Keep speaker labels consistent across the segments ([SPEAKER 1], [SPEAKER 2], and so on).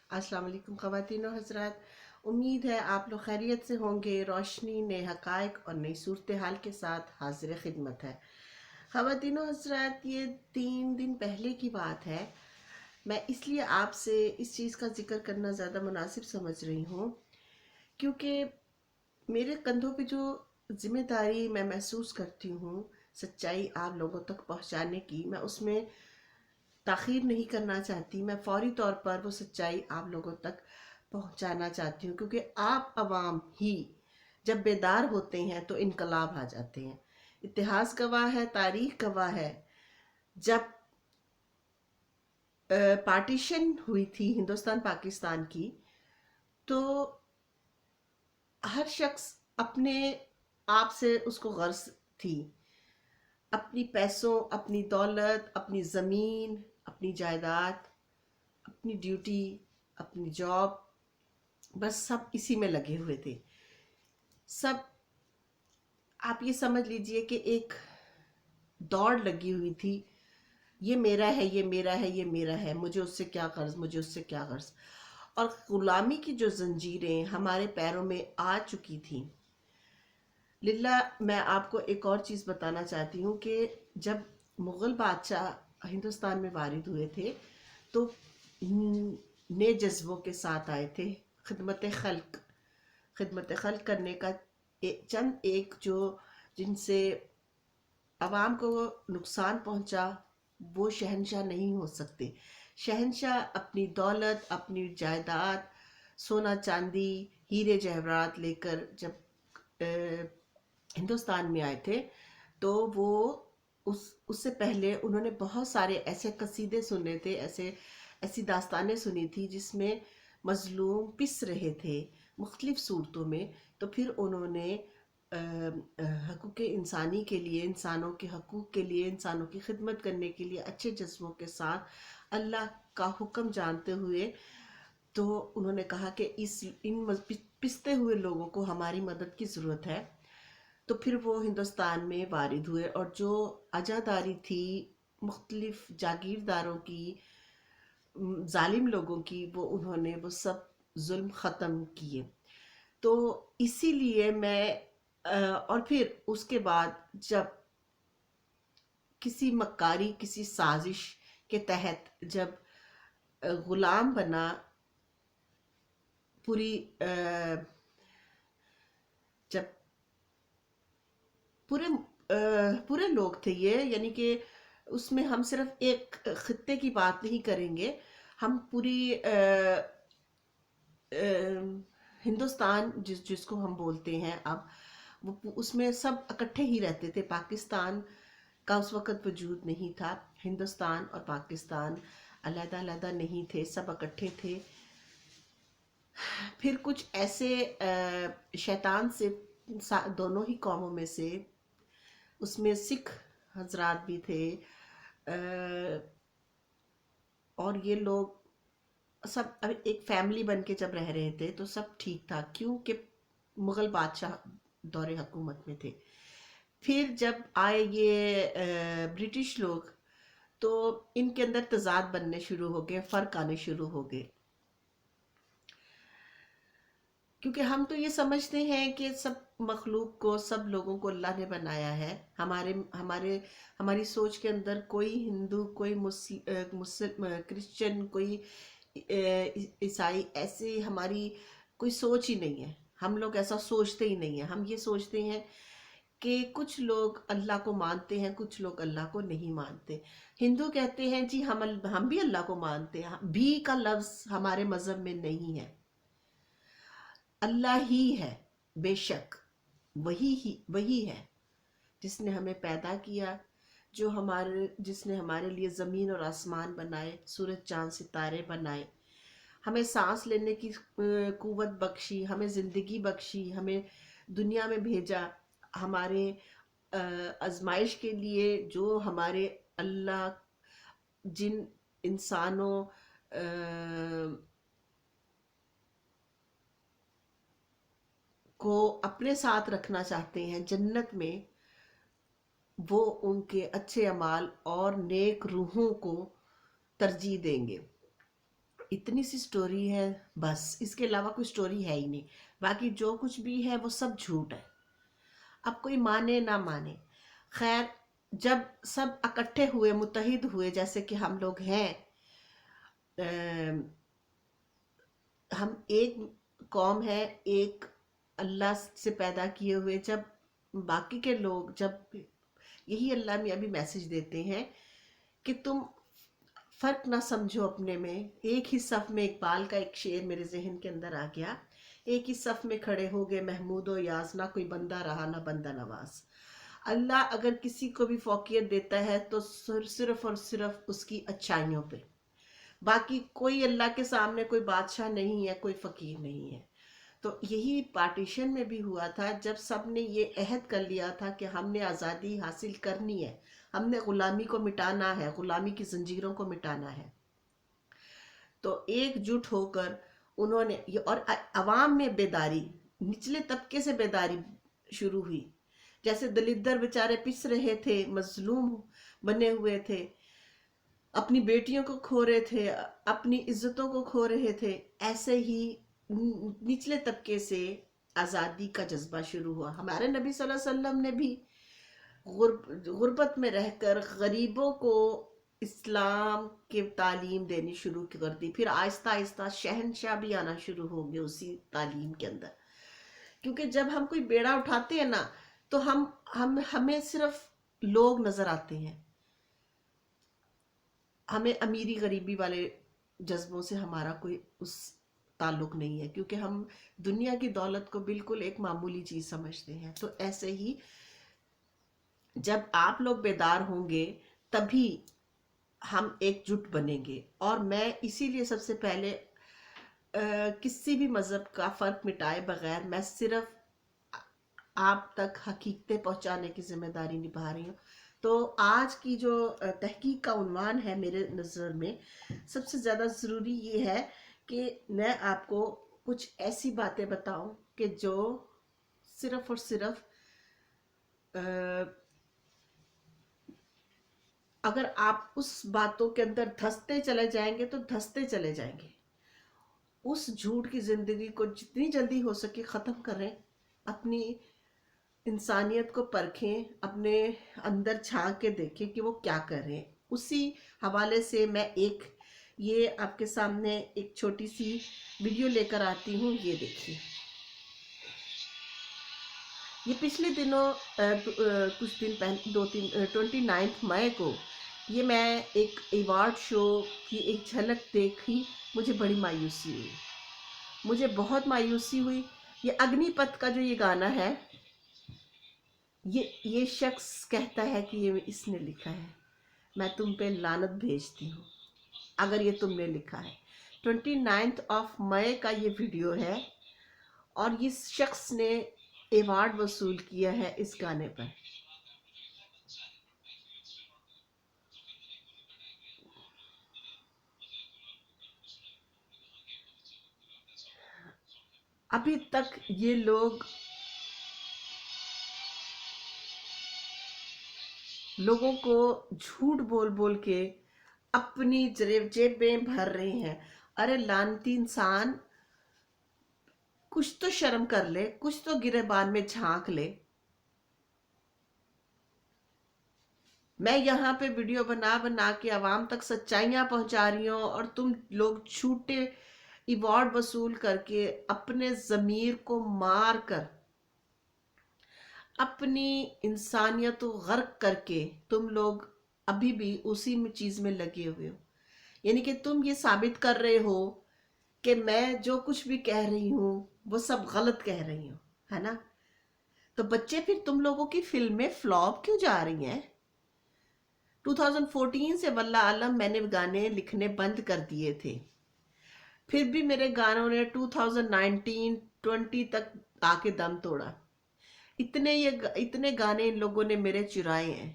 [SPEAKER 1] السلام علیکم خواتین و حضرات، امید ہے آپ لوگ خیریت سے ہوں گے۔ روشنی نئے حقائق اور نئی صورتحال کے ساتھ حاضر خدمت ہے۔ خواتین و حضرات، یہ 3 دن پہلے کی بات ہے۔ میں اس لیے آپ سے اس چیز کا ذکر کرنا زیادہ مناسب سمجھ رہی ہوں کیونکہ میرے کندھوں پہ جو ذمہ داری میں محسوس کرتی ہوں سچائی آپ لوگوں تک پہنچانے کی، میں اس میں تاخیر نہیں کرنا چاہتی۔ میں فوری طور پر وہ سچائی آپ لوگوں تک پہنچانا چاہتی ہوں کیونکہ آپ عوام ہی جب بیدار ہوتے ہیں تو انقلاب آ جاتے ہیں۔ اتہاس گواہ ہے، تاریخ گواہ ہے، جب پارٹیشن ہوئی تھی ہندوستان پاکستان کی، تو ہر شخص اپنے آپ سے اس کو غرض تھی، اپنی پیسوں، اپنی دولت، اپنی زمین، اپنی جائیداد، اپنی ڈیوٹی، اپنی جاب، بس سب اسی میں لگے ہوئے تھے۔ سب آپ یہ سمجھ لیجئے کہ ایک دوڑ لگی ہوئی تھی، یہ میرا ہے، یہ میرا ہے، یہ میرا ہے، مجھے اس سے کیا غرض، مجھے اس سے کیا غرض۔ اور غلامی کی جو زنجیریں ہمارے پیروں میں آ چکی تھیں۔ للہ میں آپ کو ایک اور چیز بتانا چاہتی ہوں کہ جب مغل بادشاہ ہندوستان میں وارد ہوئے تھے تو نئے جذبوں کے ساتھ آئے تھے۔ خدمت خلق کرنے کا چند ایک جو جن سے عوام کو نقصان پہنچا وہ شہنشاہ نہیں ہو سکتے۔ شہنشاہ اپنی دولت، اپنی جائیداد، سونا چاندی، ہیرے جواہرات لے کر جب ہندوستان میں آئے تھے تو وہ اس سے پہلے انہوں نے بہت سارے ایسے قصیدے سنے تھے، ایسی داستانیں سنی تھی جس میں مظلوم پس رہے تھے مختلف صورتوں میں۔ تو پھر انہوں نے حقوق انسانی کے لیے، انسانوں کے حقوق کے لیے، انسانوں کی خدمت کرنے کے لیے اچھے جذبوں کے ساتھ اللہ کا حکم جانتے ہوئے تو انہوں نے کہا کہ ان پستے ہوئے لوگوں کو ہماری مدد کی ضرورت ہے۔ تو پھر وہ ہندوستان میں وارد ہوئے اور جو عزاداری تھی مختلف جاگیرداروں کی، ظالم لوگوں کی، وہ انہوں نے وہ سب ظلم ختم کیے۔ تو اسی لیے میں اور پھر اس کے بعد جب کسی مکاری، کسی سازش کے تحت جب غلام بنا پوری جب پورے لوگ تھے یہ، یعنی کہ اس میں ہم صرف ایک خطے کی بات نہیں کریں گے، ہم پوری ہندوستان جس کو ہم بولتے ہیں اب، اس میں سب اکٹھے ہی رہتے تھے۔ پاکستان کا اس وقت وجود نہیں تھا، ہندوستان اور پاکستان علیحدہ علیحدہ نہیں تھے، سب اکٹھے تھے۔ پھر کچھ ایسے شیطان سے دونوں ہی قوموں میں سے، اس میں سکھ حضرات بھی تھے، اور یہ لوگ سب ایک فیملی بن کے جب رہ رہے تھے تو سب ٹھیک تھا کیونکہ مغل بادشاہ دور حکومت میں تھے۔ پھر جب آئے یہ برٹش لوگ تو ان کے اندر تضاد بننے شروع ہو گئے، فرق آنے شروع ہو گئے، کیونکہ ہم تو یہ سمجھتے ہیں کہ سب مخلوق کو، سب لوگوں کو اللہ نے بنایا ہے۔ ہماری سوچ کے اندر کوئی ہندو، کوئی مسلم، کرسچن، کوئی عیسائی، ایسے ہماری کوئی سوچ ہی نہیں ہے۔ ہم لوگ ایسا سوچتے ہی نہیں ہیں۔ ہم یہ سوچتے ہیں کہ کچھ لوگ اللہ کو مانتے ہیں، کچھ لوگ اللہ کو نہیں مانتے۔ ہندو کہتے ہیں جی ہم بھی اللہ کو مانتے ہیں، بھی کا لفظ ہمارے مذہب میں نہیں ہے، اللہ ہی ہے، بے شک وہی ہے جس نے ہمیں پیدا کیا، جس نے ہمارے لیے زمین اور آسمان بنائے، سورج چاند ستارے بنائے، ہمیں سانس لینے کی قوت بخشی، ہمیں زندگی بخشی، ہمیں دنیا میں بھیجا، ہمارے آزمائش کے لیے جو ہمارے اللہ جن انسانوں کو اپنے ساتھ رکھنا چاہتے ہیں جنت میں، وہ ان کے اچھے اعمال اور نیک روحوں کو ترجیح دیں گے۔ اتنی سی سٹوری ہے بس، اس کے علاوہ کوئی سٹوری ہے ہی نہیں، باقی جو کچھ بھی ہے وہ سب جھوٹ ہے، اب کوئی مانے نہ مانے۔ خیر، جب سب اکٹھے ہوئے، متحد ہوئے جیسے کہ ہم لوگ ہیں، ہم ایک قوم ہے، ایک اللہ سے پیدا کیے ہوئے، جب باقی کے لوگ، جب یہی اللہ میں ابھی میسج دیتے ہیں کہ تم فرق نہ سمجھو اپنے میں، ایک ہی صف میں، اقبال کا ایک شعر میرے ذہن کے اندر آ گیا، ایک ہی صف میں کھڑے ہو گئے محمود و یاز، نہ کوئی بندہ رہا نہ بندہ نواز۔ اللہ اگر کسی کو بھی فوقیت دیتا ہے تو صرف اور صرف اس کی اچھائیوں پہ، باقی کوئی اللہ کے سامنے کوئی بادشاہ نہیں ہے، کوئی فقیر نہیں ہے۔ تو یہی پارٹیشن میں بھی ہوا تھا، جب سب نے یہ عہد کر لیا تھا کہ ہم نے آزادی حاصل کرنی ہے، ہم نے غلامی کو مٹانا ہے، غلامی کی زنجیروں کو مٹانا ہے، تو ایک جٹ ہو کر انہوں نے اور عوام میں بیداری، نچلے طبقے سے بیداری شروع ہوئی، جیسے دلدر بیچارے پس رہے تھے، مظلوم بنے ہوئے تھے، اپنی بیٹیوں کو کھو رہے تھے، اپنی عزتوں کو کھو رہے تھے، ایسے ہی نچلے طبقے سے آزادی کا جذبہ شروع ہوا۔ ہمارے نبی صلی اللہ علیہ وسلم نے بھی غربت میں رہ کر غریبوں کو اسلام کی تعلیم دینی شروع کر دی، پھر آہستہ آہستہ شہنشاہ بھی آنا شروع ہو گئے اسی تعلیم کے اندر، کیونکہ جب ہم کوئی بیڑا اٹھاتے ہیں نا تو ہمیں صرف لوگ نظر آتے ہیں، ہمیں امیری غریبی والے جذبوں سے ہمارا کوئی اس تعلق نہیں ہے، کیونکہ ہم دنیا کی دولت کو بالکل ایک معمولی چیز سمجھتے ہیں۔ تو ایسے ہی جب آپ لوگ بیدار ہوں گے تبھی ہم ایک جٹ بنیں گے، اور میں اسی لیے سب سے پہلے کسی بھی مذہب کا فرق مٹائے بغیر میں صرف آپ تک حقیقتیں پہنچانے کی ذمہ داری نبھا رہی ہوں۔ تو آج کی جو تحقیق کا عنوان ہے میرے نظر میں، سب سے زیادہ ضروری یہ ہے کہ میں آپ کو کچھ ایسی باتیں بتاؤں کہ جو صرف اور صرف اگر آپ اس باتوں کے اندر دھستے چلے جائیں گے تو دھستے چلے جائیں گے، اس جھوٹ کی زندگی کو جتنی جلدی ہو سکے ختم کریں، اپنی انسانیت کو پرکھیں، اپنے اندر جھانک کے دیکھیں کہ وہ کیا کر رہے ہیں۔ اسی حوالے سے میں یہ آپ کے سامنے ایک چھوٹی سی ویڈیو لے کر آتی ہوں، یہ دیکھیے۔ یہ پچھلے دنوں کچھ دن پہلے 29 مئی کو یہ میں ایک ایوارڈ شو کی ایک جھلک دیکھی، مجھے بڑی مایوسی ہوئی، مجھے بہت مایوسی ہوئی۔ یہ اگنی پتھ کا جو یہ گانا ہے، یہ شخص کہتا ہے کہ یہ اس نے لکھا ہے، میں تم پہ لعنت بھیجتی ہوں اگر یہ تم نے لکھا ہے۔ 29 مئی کا یہ ویڈیو ہے، اور اس شخص نے ایوارڈ وصول کیا ہے اس گانے پر۔ ابھی تک یہ لوگوں کو جھوٹ بول بول کے اپنی جیبیں بھر رہے ہیں۔ ارے لعنتی انسان، کچھ تو شرم کر لے، کچھ تو گریبان میں جھانک لے۔ میں یہاں پہ ویڈیو بنا بنا کے عوام تک سچائیاں پہنچا رہی ہوں، اور تم لوگ جھوٹے ایوارڈ وصول کر کے اپنے ضمیر کو مار کر، اپنی انسانیت کو غرق کر کے تم لوگ ابھی بھی اسی چیز میں لگے ہوئے ہو، یعنی کہ تم یہ ثابت کر رہے ہو کہ میں جو کچھ بھی کہہ رہی ہوں وہ سب غلط کہہ رہی ہوں، ہے نا؟ تو بچے، پھر تم لوگوں کی فلمیں فلاپ کیوں جا رہی ہیں؟ 2014 سے واللہ عالم میں نے گانے لکھنے بند کر دیے تھے، پھر بھی میرے گانوں نے 2019-20 تک آ کے دم توڑا۔ اتنے گانے ان لوگوں نے میرے چرائے ہیں،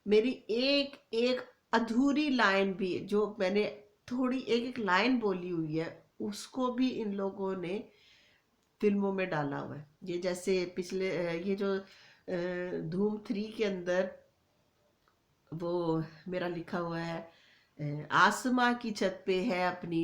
[SPEAKER 1] میری ایک ایک ادھوری لائن بھی، جو میں نے تھوڑی ایک لائن بولی ہوئی ہے، اس کو بھی ان لوگوں نے فلموں میں ڈالا ہوا ہے۔ یہ جیسے پچھلے یہ جو دھوم 3 کے اندر وہ میرا لکھا ہوا ہے، آسماں کی چھت پہ ہے اپنی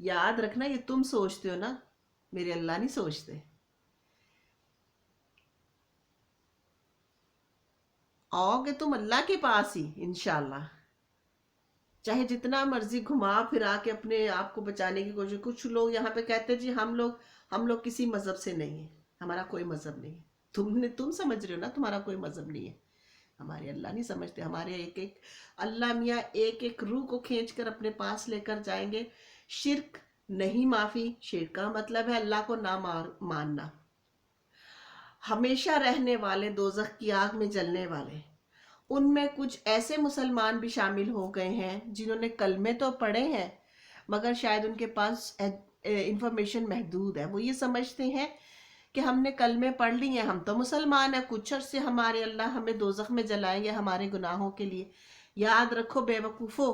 [SPEAKER 1] یاد رکھنا یہ تم سوچتے ہو نا، میرے اللہ نہیں سوچتے. آؤ گے تم اللہ کے پاس ہی انشاءاللہ، چاہے جتنا مرضی گھما پھرا کے اپنے آپ کو بچانے کی کوشش. کچھ لوگ یہاں پہ کہتے ہیں جی ہم لوگ کسی مذہب سے نہیں ہیں، ہمارا کوئی مذہب نہیں ہے. تم سمجھ رہے ہو نا تمہارا کوئی مذہب نہیں ہے. ہمارے اللہ نہیں سمجھتے. ہمارے ایک ایک اللہ میاں ایک ایک روح کو کھینچ کر اپنے پاس لے کر جائیں گے. شرک نہیں معافی. شرک کا مطلب ہے اللہ کو نہ ماننا. ہمیشہ رہنے والے دوزخ کی آگ میں جلنے والے. ان میں کچھ ایسے مسلمان بھی شامل ہو گئے ہیں جنہوں نے کلمے تو پڑھے ہیں مگر شاید ان کے پاس انفارمیشن محدود ہے. وہ یہ سمجھتے ہیں کہ ہم نے کلمے پڑھ لی ہیں، ہم تو مسلمان ہیں، کچھ عرصے ہمارے اللہ ہمیں دوزخ میں جلائیں گے ہمارے گناہوں کے لیے. یاد رکھو بے وقوفو،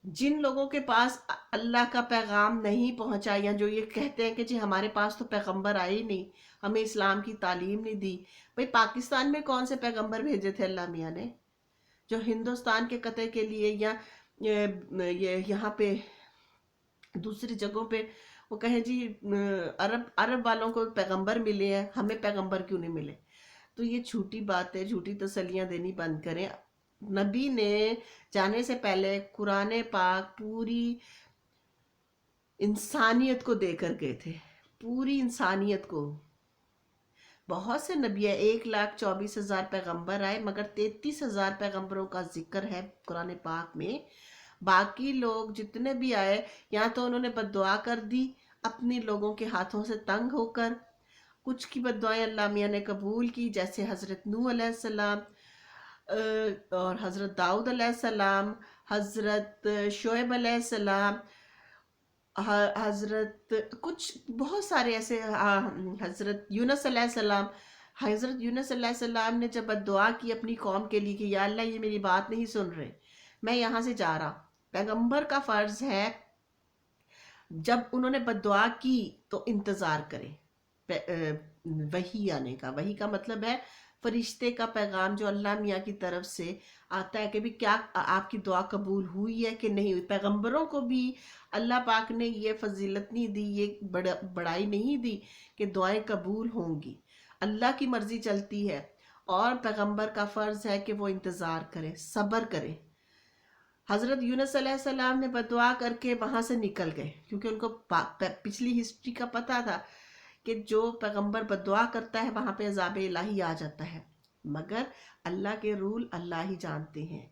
[SPEAKER 1] جن لوگوں کے پاس اللہ کا پیغام نہیں پہنچا، یا جو یہ کہتے ہیں کہ جی ہمارے پاس تو پیغمبر آئے ہی نہیں، ہمیں اسلام کی تعلیم نہیں دی. بھئی پاکستان میں کون سے پیغمبر بھیجے تھے اللہ میاں نے جو ہندوستان کے قطع کے لیے یا یہاں پہ دوسری جگہوں پہ وہ کہیں جی عرب والوں کو پیغمبر ملے ہیں، ہمیں پیغمبر کیوں نہیں ملے؟ تو یہ جھوٹی بات ہے. جھوٹی تسلیاں دینی بند کریں. نبی نے جانے سے پہلے قرآن پاک پوری انسانیت کو دے کر گئے تھے، پوری انسانیت کو. بہت سے نبی ہیں، 1,24,000 پیغمبر آئے مگر 33,000 پیغمبروں کا ذکر ہے قرآن پاک میں. باقی لوگ جتنے بھی آئے یا تو انہوں نے بد دعا کر دی اپنی لوگوں کے ہاتھوں سے تنگ ہو کر. کچھ کی بد دعائیں اللہ میاں نے قبول کی، جیسے حضرت نوح علیہ السلام اور حضرت داؤد علیہ السلام، حضرت شعیب علیہ السلام، حضرت کچھ بہت سارے ایسے، حضرت یونس علیہ السلام. حضرت یونس علیہ السلام نے جب بد دعا کی اپنی قوم کے لیے کہ یا اللہ یہ میری بات نہیں سن رہے، میں یہاں سے جا رہا. پیغمبر کا فرض ہے جب انہوں نے بد دعا کی تو انتظار کرے وحی آنے کا. وحی کا مطلب ہے فرشتے کا پیغام جو اللہ میاں کی طرف سے آتا ہے کہ بھی کیا آپ کی دعا قبول ہوئی ہے کہ نہیں ہوئی. پیغمبروں کو بھی اللہ پاک نے یہ فضیلت نہیں دی، یہ بڑائی نہیں دی کہ دعائیں قبول ہوں گی. اللہ کی مرضی چلتی ہے اور پیغمبر کا فرض ہے کہ وہ انتظار کرے، صبر کرے. حضرت یونس علیہ السلام نے بد دعا کر کے وہاں سے نکل گئے کیونکہ ان کو پچھلی ہسٹری کا پتہ تھا کہ جو پیغمبر بد دعا کرتا ہے وہاں پہ عذاب الہی آ جاتا ہے. مگر اللہ کے رول اللہ ہی جانتے ہیں.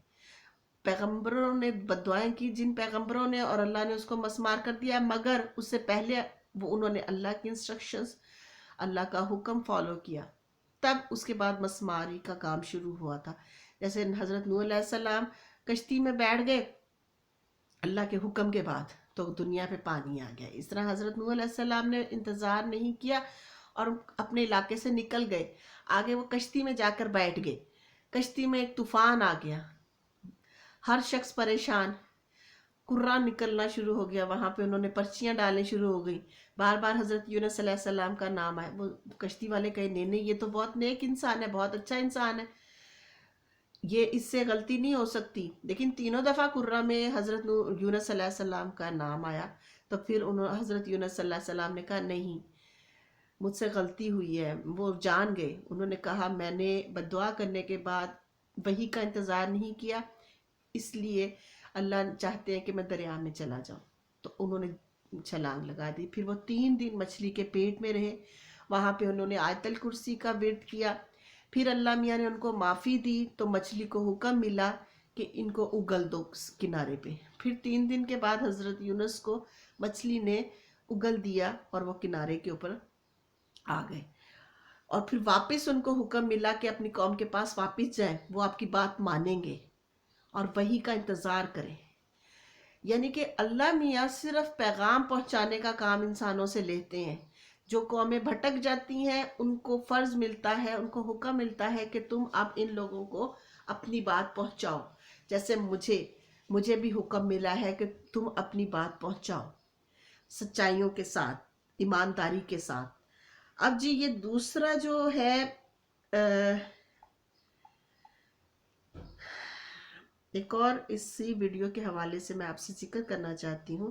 [SPEAKER 1] پیغمبروں نے بد دعائیں کی، جن پیغمبروں نے، اور اللہ نے اس کو مسمار کر دیا، مگر اس سے پہلے انہوں نے اللہ کی انسٹرکشنز، اللہ کا حکم فالو کیا، تب اس کے بعد مسماری کا کام شروع ہوا تھا. جیسے حضرت نوح علیہ السلام کشتی میں بیٹھ گئے اللہ کے حکم کے بعد تو دنیا پہ پانی آ گیا. اس طرح حضرت نوح علیہ السلام نے انتظار نہیں کیا اور اپنے علاقے سے نکل گئے. آگے وہ کشتی میں جا کر بیٹھ گئے. کشتی میں ایک طوفان آ گیا، ہر شخص پریشان، قرآن نکلنا شروع ہو گیا. وہاں پہ انہوں نے پرچیاں ڈالنے شروع ہو گئی. بار بار حضرت یونس علیہ السلام کا نام آئے. وہ کشتی والے کہے نہیں یہ تو بہت نیک انسان ہے، بہت اچھا انسان ہے، یہ اس سے غلطی نہیں ہو سکتی. لیکن تینوں دفعہ قرآن میں حضرت یونس علیہ السلام کا نام آیا تو پھر حضرت یونس علیہ السلام نے کہا نہیں مجھ سے غلطی ہوئی ہے. وہ جان گئے. انہوں نے کہا میں نے بد دعا کرنے کے بعد وحی کا انتظار نہیں کیا، اس لیے اللہ چاہتے ہیں کہ میں دریا میں چلا جاؤں. تو انہوں نے چھلانگ لگا دی. پھر وہ 3 دن مچھلی کے پیٹ میں رہے. وہاں پہ انہوں نے آیت الکرسی کا ورد کیا. پھر اللہ میاں نے ان کو معافی دی تو مچھلی کو حکم ملا کہ ان کو اگل دو کنارے پہ. پھر 3 دن کے بعد حضرت یونس کو مچھلی نے اگل دیا اور وہ کنارے کے اوپر آ گئے. اور پھر واپس ان کو حکم ملا کہ اپنی قوم کے پاس واپس جائیں، وہ آپ کی بات مانیں گے اور وحی کا انتظار کریں. یعنی کہ اللہ میاں صرف پیغام پہنچانے کا کام انسانوں سے لیتے ہیں. جو قومیں بھٹک جاتی ہیں ان کو فرض ملتا ہے، ان کو حکم ملتا ہے کہ تم اب ان لوگوں کو اپنی بات پہنچاؤ. جیسے مجھے بھی حکم ملا ہے کہ تم اپنی بات پہنچاؤ سچائیوں کے ساتھ، ایمانداری کے ساتھ. اب جی یہ دوسرا جو ہے ایک اور اسی ویڈیو کے حوالے سے میں آپ سے ذکر کرنا چاہتی ہوں